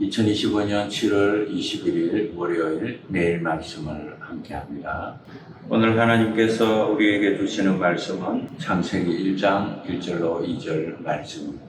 2025년 7월 21일 월요일 매일 말씀을 함께 합니다. 오늘 하나님께서 우리에게 주시는 말씀은 창세기 1장 1절로 2절 말씀입니다.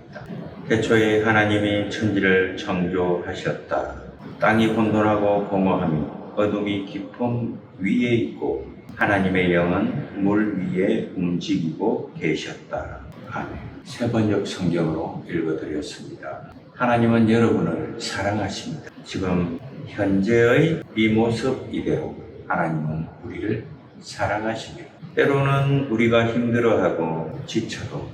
태초에 하나님이 천지를 창조하셨다. 땅이 혼돈하고 공허하며 어둠이 깊음 위에 있고 하나님의 영은 물 위에 움직이고 계셨다. 아멘. 세 번역 성경으로 읽어드렸습니다. 하나님은 여러분을 사랑하십니다. 지금 현재의 이 모습 이대로 하나님은 우리를 사랑하십니다. 때로는 우리가 힘들어하고 지쳐도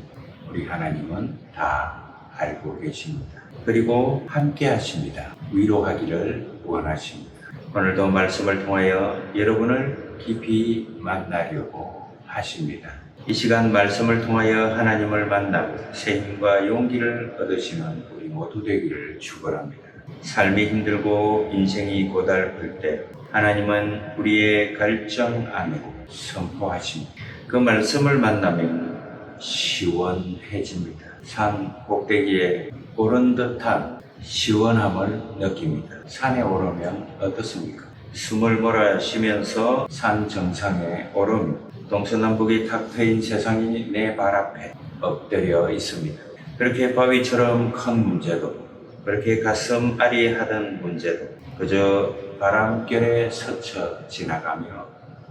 우리 하나님은 다 알고 계십니다. 그리고 함께 하십니다. 위로하기를 원하십니다. 오늘도 말씀을 통하여 여러분을 깊이 만나려고 하십니다. 이 시간 말씀을 통하여 하나님을 만나고 새 힘과 용기를 얻으시는 우리 모두 되기를 축원합니다. 삶이 힘들고 인생이 고달플 때 하나님은 우리의 갈증 안으로 선포하십니다. 그 말씀을 만나면 시원해집니다. 산 꼭대기에 오른 듯한 시원함을 느낍니다. 산에 오르면 어떻습니까? 숨을 몰아쉬면서 산 정상에 오르면 동서남북이 탁 트인 세상이 내 발 앞에 엎드려 있습니다. 그렇게 바위처럼 큰 문제도, 그렇게 가슴 아리하던 문제도 그저 바람결에 스쳐 지나가며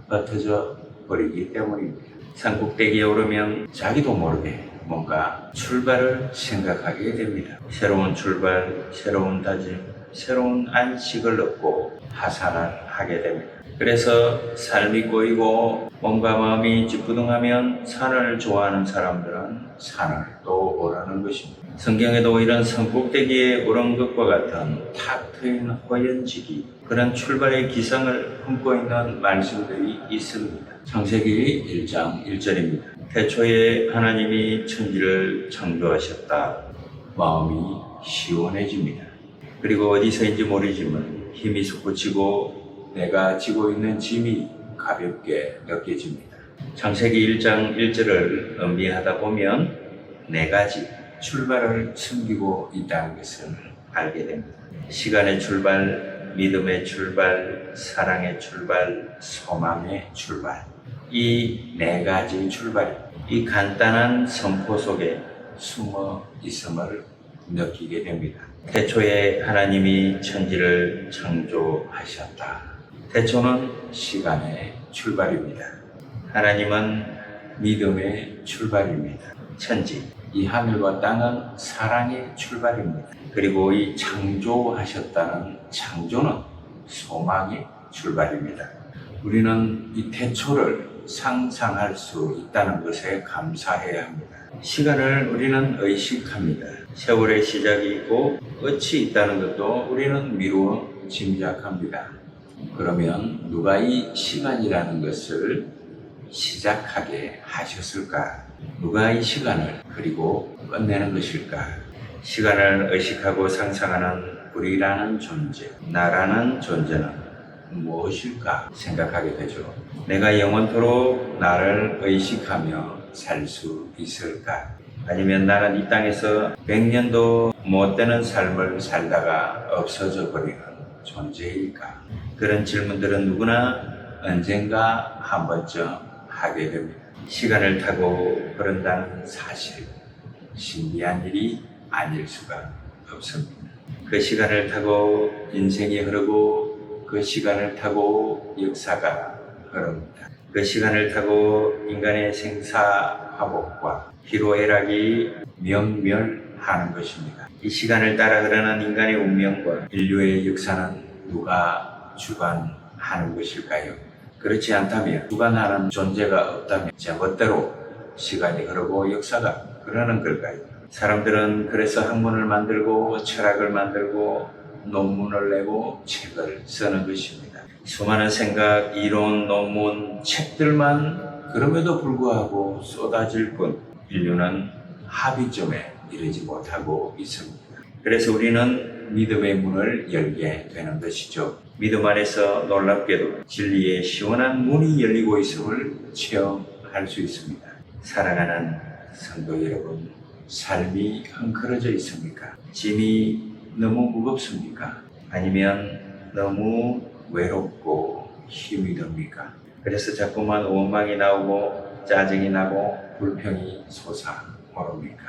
흩어져 버리기 때문입니다. 산 꼭대기에 오르면 자기도 모르게 뭔가 출발을 생각하게 됩니다. 새로운 출발, 새로운 다짐, 새로운 안식을 얻고 하산을 하게 됩니다. 그래서 삶이 꼬이고 몸과 마음이 찌뿌둥하면 산을 좋아하는 사람들은 산을 또 오르는 것입니다. 성경에도 이런 산 꼭대기에 오른 것과 같은 탁 트인 호연지기, 그런 출발의 기상을 품고 있는 말씀들이 있습니다. 창세기 1장 1절입니다. 태초에 하나님이 천지를 창조하셨다. 마음이 시원해집니다. 그리고 어디서인지 모르지만 힘이 솟구치고 내가 지고 있는 짐이 가볍게 느껴집니다. 창세기 1장 1절을 음미하다 보면 네 가지 출발을 숨기고 있다는 것을 알게 됩니다. 시간의 출발, 믿음의 출발, 사랑의 출발, 소망의 출발. 이 네 가지 출발, 이 간단한 선포 속에 숨어 있음을 느끼게 됩니다. 태초에 하나님이 천지를 창조하셨다. 태초는 시간의 출발입니다. 하나님은 믿음의 출발입니다. 천지, 이 하늘과 땅은 사랑의 출발입니다. 그리고 이 창조하셨다는 창조는 소망의 출발입니다. 우리는 이 태초를 상상할 수 있다는 것에 감사해야 합니다. 시간을 우리는 의식합니다. 세월의 시작이 있고 끝이 있다는 것도 우리는 미루어 짐작합니다. 그러면 누가 이 시간이라는 것을 시작하게 하셨을까? 누가 이 시간을 그리고 끝내는 것일까? 시간을 의식하고 상상하는 우리라는 존재, 나라는 존재는 무엇일까 생각하게 되죠. 내가 영원토록 나를 의식하며 살 수 있을까? 아니면 나는 이 땅에서 100년도 못 되는 삶을 살다가 없어져 버리는 존재일까? 그런 질문들은 누구나 언젠가 한 번쯤 하게 됩니다. 시간을 타고 흐른다는 사실, 신비한 일이 아닐 수가 없습니다. 그 시간을 타고 인생이 흐르고 그 시간을 타고 역사가 흐릅니다. 그 시간을 타고 인간의 생사화복과 희로애락이 명멸하는 것입니다. 이 시간을 따라 흐르는 인간의 운명과 인류의 역사는 누가 주관하는 것일까요? 그렇지 않다면 주관하는 존재가 없다면 제멋대로 시간이 흐르고 역사가 흐르는 걸까요? 사람들은 그래서 학문을 만들고 철학을 만들고 논문을 내고 책을 쓰는 것입니다. 수많은 생각, 이론, 논문, 책들만 그럼에도 불구하고 쏟아질 뿐 인류는 합의점에 이르지 못하고 있습니다. 그래서 우리는 믿음의 문을 열게 되는 것이죠. 믿음 안에서 놀랍게도 진리의 시원한 문이 열리고 있음을 체험할 수 있습니다. 사랑하는 성도 여러분, 삶이 헝클어져 있습니까? 짐이 너무 무겁습니까? 아니면 너무 외롭고 힘이 듭니까? 그래서 자꾸만 원망이 나오고 짜증이 나고 불평이 솟아오릅니까?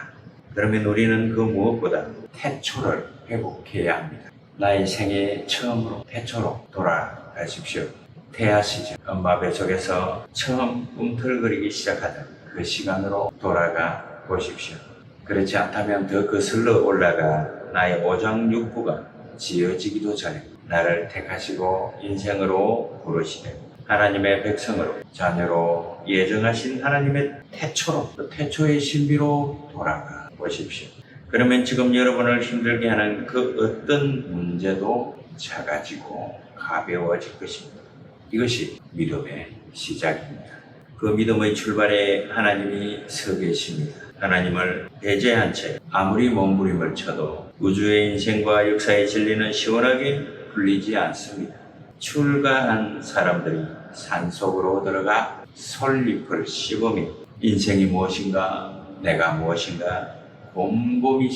그러면 우리는 그 무엇보다 태초를 회복해야 합니다. 나의 생애 처음으로 태초로 돌아가십시오. 태아 시절 엄마 뱃속에서 처음 꿈틀거리기 시작하던 그 시간으로 돌아가 보십시오. 그렇지 않다면 더 거슬러 올라가 나의 오장육부가 지어지기도 전에 나를 택하시고 인생으로 부르시되 하나님의 백성으로 자녀로 예정하신 하나님의 태초로 그 태초의 신비로 돌아가 보십시오. 그러면 지금 여러분을 힘들게 하는 그 어떤 문제도 작아지고 가벼워질 것입니다. 이것이 믿음의 시작입니다. 그 믿음의 출발에 하나님이 서 계십니다. 하나님을 배제한 채 아무리 몸부림을 쳐도 우주의 인생과 역사의 진리는 시원하게 풀리지 않습니다. 출가한 사람들이 산속으로 들어가 솔잎을 씹으며 인생이 무엇인가, 내가 무엇인가 곰곰이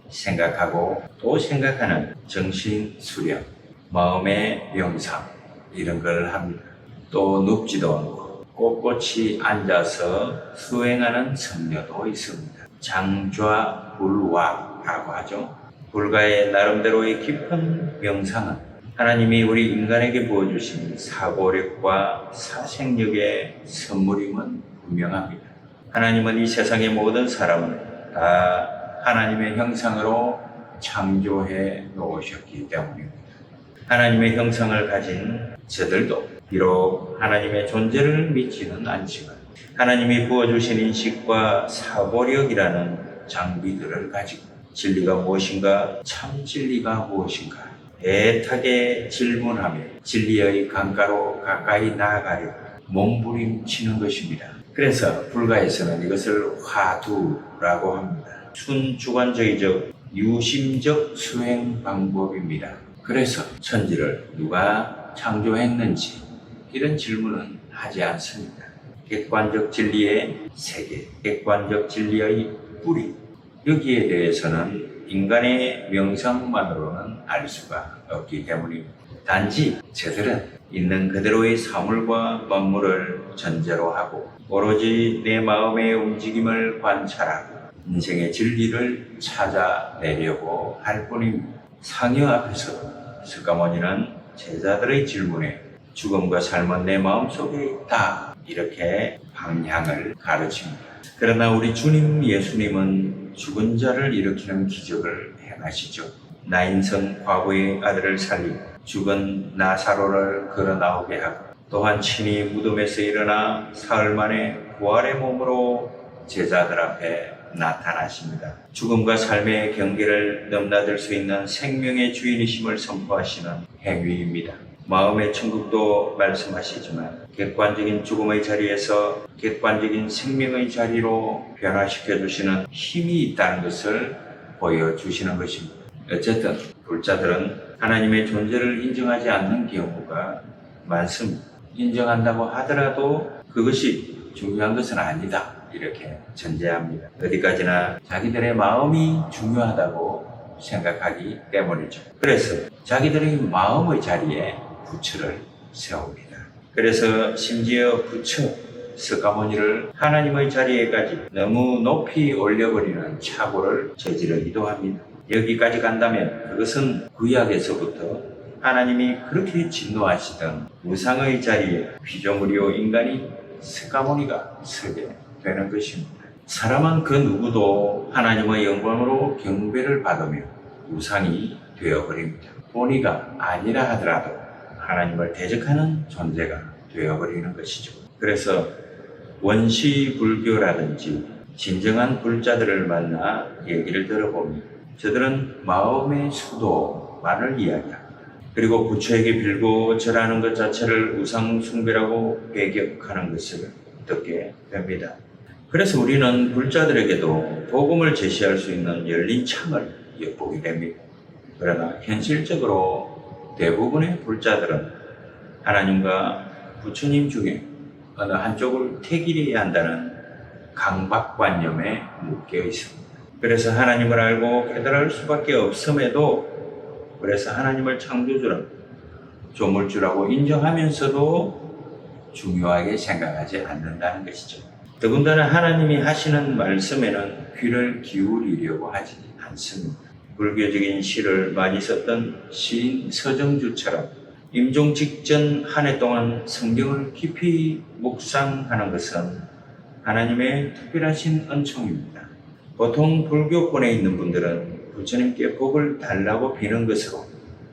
생각하고 또 생각하는 정신 수련, 마음의 명상 이런 걸 합니다. 또 눕지도 않고 꼿꼿이 앉아서 수행하는 성녀도 있습니다. 장좌불화라고 하죠. 불가의 나름대로의 깊은 명상은 하나님이 우리 인간에게 부어주신 사고력과 사생력의 선물임은 분명합니다. 하나님은 이 세상의 모든 사람을 다 하나님의 형상으로 창조해 놓으셨기 때문입니다. 하나님의 형상을 가진 저들도 비록 하나님의 존재를 믿지는 않지만 하나님이 부어주신 인식과 사고력이라는 장비들을 가지고 진리가 무엇인가, 참 진리가 무엇인가 애타게 질문하며 진리의 강가로 가까이 나아가려 몸부림치는 것입니다. 그래서 불가에서는 이것을 화두라고 합니다. 순주관적이적 유심적 수행 방법입니다. 그래서 천지를 누가 창조했는지 이런 질문은 하지 않습니다. 객관적 진리의 세계, 객관적 진리의 뿌리, 여기에 대해서는 인간의 명상만으로는 알 수가 없기 때문입니다. 단지 저들은 있는 그대로의 사물과 만물을 전제로 하고 오로지 내 마음의 움직임을 관찰하고 인생의 진리를 찾아내려고 할 뿐입니다. 상여 앞에서도 석가모니는 제자들의 질문에 죽음과 삶은 내 마음속에 있다 이렇게 방향을 가르칩니다. 그러나 우리 주님 예수님은 죽은 자를 일으키는 기적을 행하시죠. 나인성 과부의 아들을 살리고 죽은 나사로를 걸어 나오게 하고 또한 친히 무덤에서 일어나 사흘 만에 부활의 몸으로 제자들 앞에 나타나십니다. 죽음과 삶의 경계를 넘나들 수 있는 생명의 주인이심을 선포하시는 행위입니다. 마음의 천국도 말씀하시지만 객관적인 죽음의 자리에서 객관적인 생명의 자리로 변화시켜 주시는 힘이 있다는 것을 보여주시는 것입니다. 어쨌든 불자들은 하나님의 존재를 인정하지 않는 경우가 많습니다. 인정한다고 하더라도 그것이 중요한 것은 아니다 이렇게 전제합니다. 어디까지나 자기들의 마음이 중요하다고 생각하기 때문이죠. 그래서 자기들의 마음의 자리에 부처를 세웁니다. 그래서 심지어 부처, 석가모니를 하나님의 자리에까지 너무 높이 올려버리는 착오를 저지르기도 합니다. 여기까지 간다면 그것은 구약에서부터 하나님이 그렇게 진노하시던 우상의 자리에 피조물이요 인간이 석가모니가 서게 되는 것입니다. 사람은 그 누구도 하나님의 영광으로 경배를 받으며 우상이 되어버립니다. 본의가 아니라 하더라도 하나님을 대적하는 존재가 되어버리는 것이죠. 그래서 원시불교라든지 진정한 불자들을 만나 얘기를 들어보면 저들은 마음의 수도만을 이야기합니다. 그리고 부처에게 빌고 절하는 것 자체를 우상숭배라고 배격하는 것을 듣게 됩니다. 그래서 우리는 불자들에게도 복음을 제시할 수 있는 열린 창을 엿보게 됩니다. 그러나 현실적으로 대부분의 불자들은 하나님과 부처님 중에 어느 한쪽을 택일해야 한다는 강박관념에 묶여 있습니다. 그래서 하나님을 알고 깨달을 수밖에 없음에도 그래서 하나님을 창조주라, 조물주라고 인정하면서도 중요하게 생각하지 않는다는 것이죠. 더군다나 하나님이 하시는 말씀에는 귀를 기울이려고 하지 않습니다. 불교적인 시를 많이 썼던 시인 서정주처럼 임종 직전 한 해 동안 성경을 깊이 묵상하는 것은 하나님의 특별하신 은총입니다. 보통 불교권에 있는 분들은 부처님께 복을 달라고 비는 것으로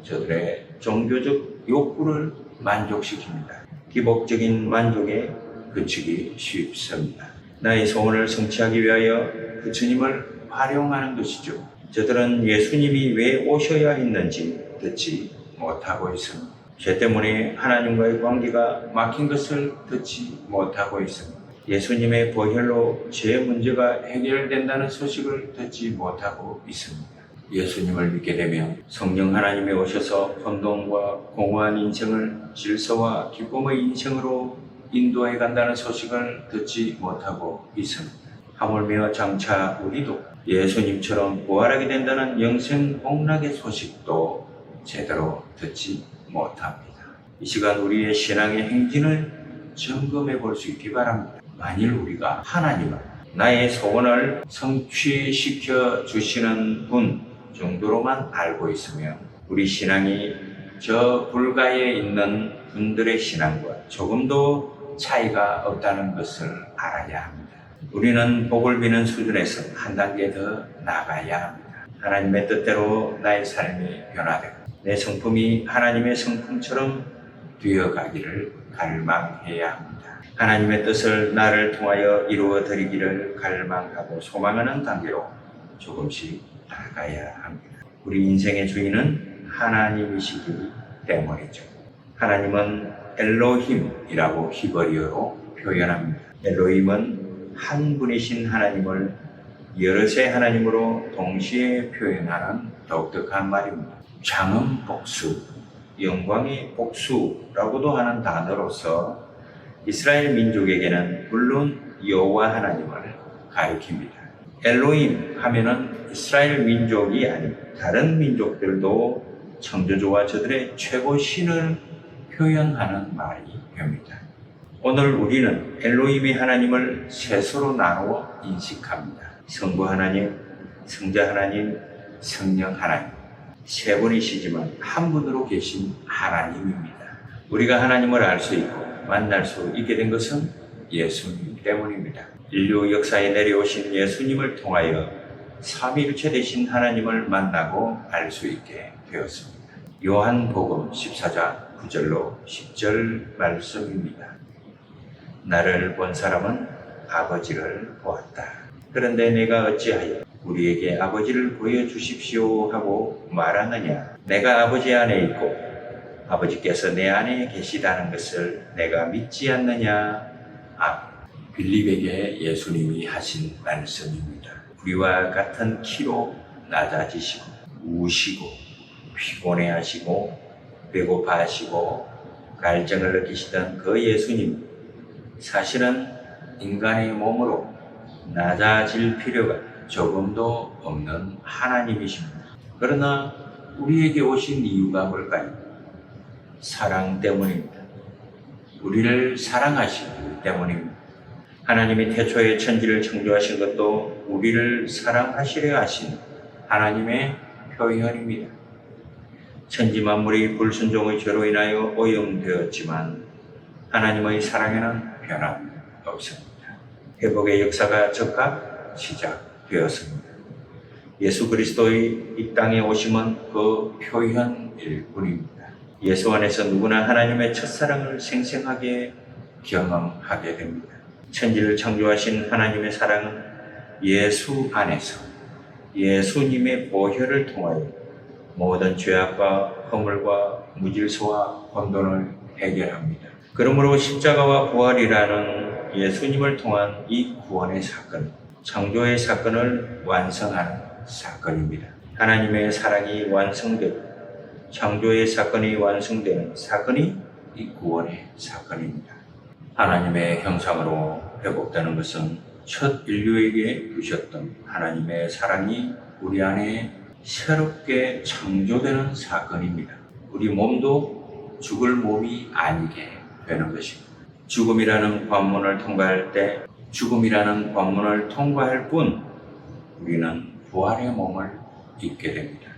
저들의 종교적 욕구를 만족시킵니다. 기복적인 만족에 그치기 쉽습니다. 나의 소원을 성취하기 위하여 부처님을 활용하는 것이죠. 저들은 예수님이 왜 오셔야 했는지 듣지 못하고 있습니다. 죄 때문에 하나님과의 관계가 막힌 것을 듣지 못하고 있습니다. 예수님의 보혈로 죄 문제가 해결된다는 소식을 듣지 못하고 있습니다. 예수님을 믿게 되면 성령 하나님이 오셔서 혼돈과 공허한 인생을 질서와 기쁨의 인생으로 인도해 간다는 소식을 듣지 못하고 있습니다. 하물며 장차 우리도 예수님처럼 부활하게 된다는 영생 복락의 소식도 제대로 듣지 못합니다. 이 시간 우리의 신앙의 행진을 점검해 볼 수 있기 바랍니다. 만일 우리가 하나님을 나의 소원을 성취시켜 주시는 분 정도로만 알고 있으면 우리 신앙이 저 불가에 있는 분들의 신앙과 조금도 차이가 없다는 것을 알아야 합니다. 우리는 복을 비는 수준에서 한 단계 더 나아가야 합니다. 하나님의 뜻대로 나의 삶이 변화되고 내 성품이 하나님의 성품처럼 되어가기를 갈망해야 합니다. 하나님의 뜻을 나를 통하여 이루어 드리기를 갈망하고 소망하는 단계로 조금씩 나아가야 합니다. 우리 인생의 주인은 하나님이시기 때문이죠. 하나님은 엘로힘이라고 히브리어로 표현합니다. 엘로힘은 한 분이신 하나님을 여럿의 하나님으로 동시에 표현하는 독특한 말입니다. 장엄 복수, 영광의 복수라고도 하는 단어로서 이스라엘 민족에게는 물론 여호와 하나님을 가리킵니다. 엘로힘 하면은 이스라엘 민족이 아닌 다른 민족들도 창조주와 저들의 최고 신을 표현하는 말이 됩니다. 오늘 우리는 엘로힘이 하나님을 셋으로 나누어 인식합니다. 성부 하나님, 성자 하나님, 성령 하나님. 세 분이시지만 한 분으로 계신 하나님입니다. 우리가 하나님을 알 수 있고 만날 수 있게 된 것은 예수님 때문입니다. 인류 역사에 내려오신 예수님을 통하여 삼위일체 되신 하나님을 만나고 알 수 있게 되었습니다. 요한복음 14장 9절로 10절 말씀입니다. 나를 본 사람은 아버지를 보았다. 그런데 내가 어찌하여 우리에게 아버지를 보여주십시오 하고 말하느냐? 내가 아버지 안에 있고 아버지께서 내 안에 계시다는 것을 내가 믿지 않느냐? 빌립에게 예수님이 하신 말씀입니다. 우리와 같은 키로 낮아지시고 우시고 피곤해하시고 배고파하시고 갈증을 느끼시던 그 예수님, 사실은 인간의 몸으로 낮아질 필요가 조금도 없는 하나님이십니다. 그러나 우리에게 오신 이유가 뭘까요? 사랑 때문입니다. 우리를 사랑하시기 때문입니다. 하나님이 태초에 천지를 창조하신 것도 우리를 사랑하시려 하신 하나님의 표현입니다. 천지 만물이 불순종의 죄로 인하여 오염되었지만 하나님의 사랑에는 변함이 없습니다. 회복의 역사가 즉각 시작되었습니다. 예수 그리스도의 이 땅에 오심은 그 표현일 뿐입니다. 예수 안에서 누구나 하나님의 첫사랑을 생생하게 경험하게 됩니다. 천지를 창조하신 하나님의 사랑은 예수 안에서 예수님의 보혈을 통하여 모든 죄악과 허물과 무질서와 혼돈을 해결합니다. 그러므로 십자가와 부활이라는 예수님을 통한 이 구원의 사건, 창조의 사건을 완성하는 사건입니다. 하나님의 사랑이 완성되고 창조의 사건이 완성되는 사건이 이 구원의 사건입니다. 하나님의 형상으로 회복되는 것은 첫 인류에게 주셨던 하나님의 사랑이 우리 안에 새롭게 창조되는 사건입니다. 우리 몸도 죽을 몸이 아니게 되는 것입니다. 죽음이라는 관문을 통과할 뿐 우리는 부활의 몸을 입게 됩니다.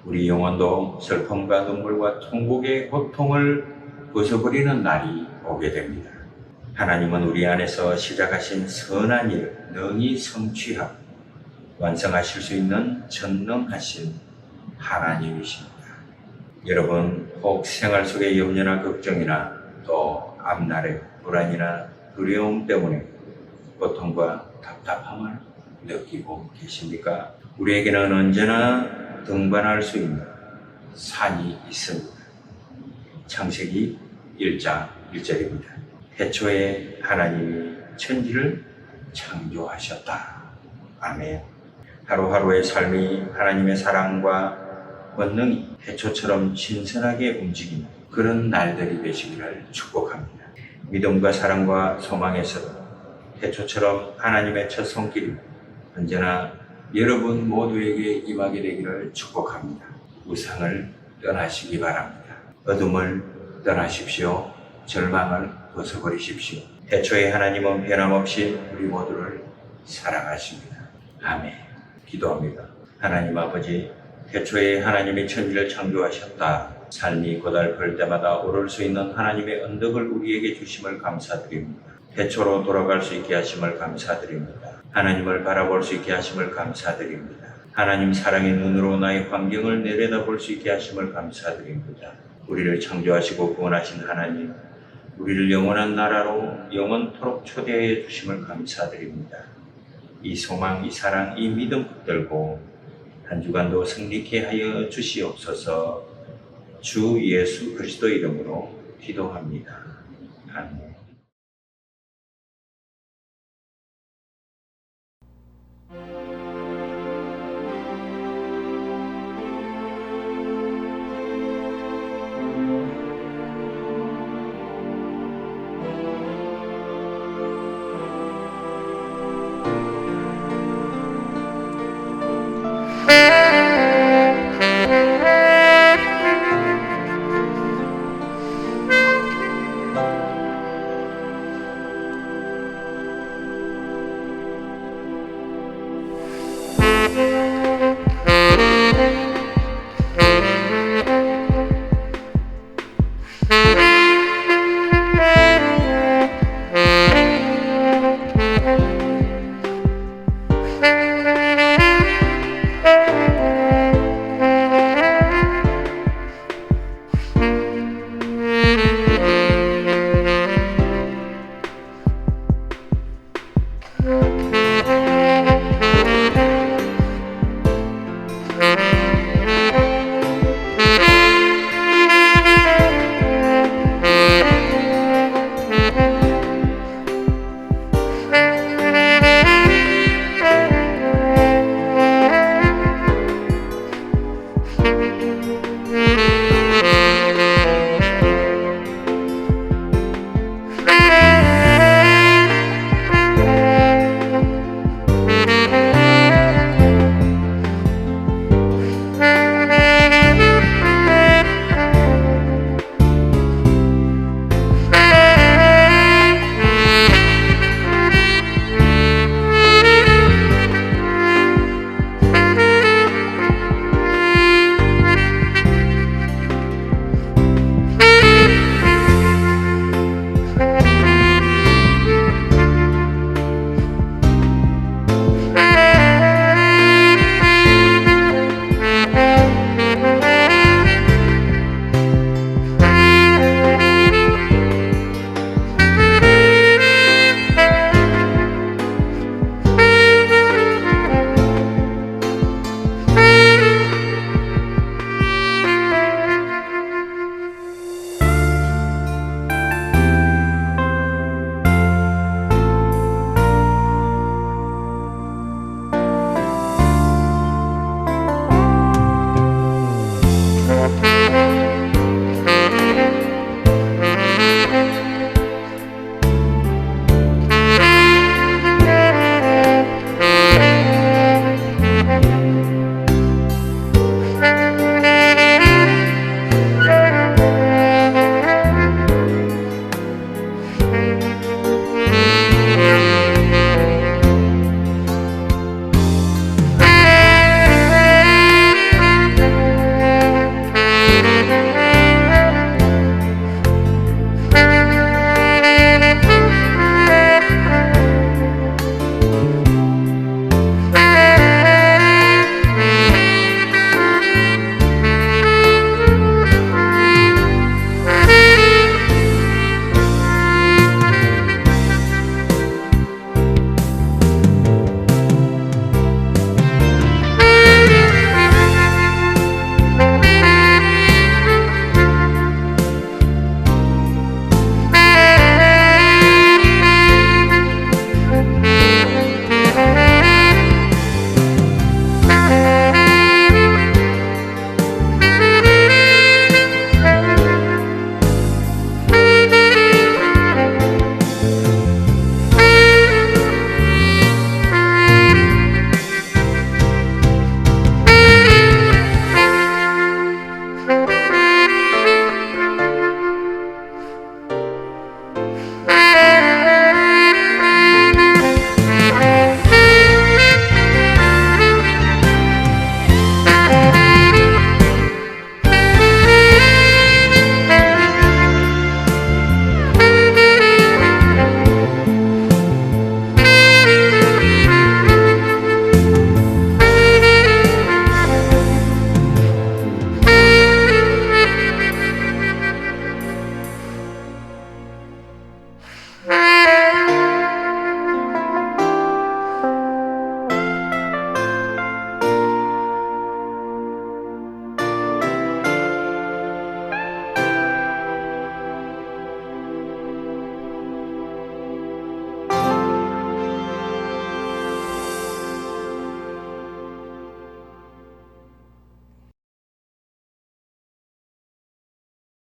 우리 영혼도 슬픔과 눈물과 통곡의 고통을 벗어버리는 날이 오게 됩니다. 하나님은 우리 안에서 시작하신 선한 일 능히 성취하고 완성하실 수 있는 전능하신 하나님이십니다. 여러분, 혹 생활 속의 염려나 걱정이나 또 앞날의 불안이나 두려움 때문에 고통과 답답함을 느끼고 계십니까? 우리에게는 언제나 등반할 수 있는 산이 있습니다. 창세기 1장 1절입니다. 태초에 하나님이 천지를 창조하셨다. 아멘. 하루하루의 삶이 하나님의 사랑과 권능이 태초처럼 신선하게 움직이는 그런 날들이 되시기를 축복합니다. 믿음과 사랑과 소망에서도 태초처럼 하나님의 첫 손길이 언제나 여러분 모두에게 임하게 되기를 축복합니다. 우상을 떠나시기 바랍니다. 어둠을 떠나십시오. 절망을 벗어버리십시오. 태초에 하나님은 변함없이 우리 모두를 사랑하십니다. 아멘. 기도합니다. 하나님 아버지, 태초에 하나님이 천지를 창조하셨다. 삶이 고달플 때마다 오를 수 있는 하나님의 언덕을 우리에게 주심을 감사드립니다. 태초로 돌아갈 수 있게 하심을 감사드립니다. 하나님을 바라볼 수 있게 하심을 감사드립니다. 하나님 사랑의 눈으로 나의 환경을 내려다볼 수 있게 하심을 감사드립니다. 우리를 창조하시고 구원하신 하나님, 우리를 영원한 나라로 영원토록 초대해 주심을 감사드립니다. 이 소망, 이 사랑, 이 믿음 붙들고 한 주간도 승리케 하여 주시옵소서. 주 예수 그리스도 이름으로 기도합니다. 아멘.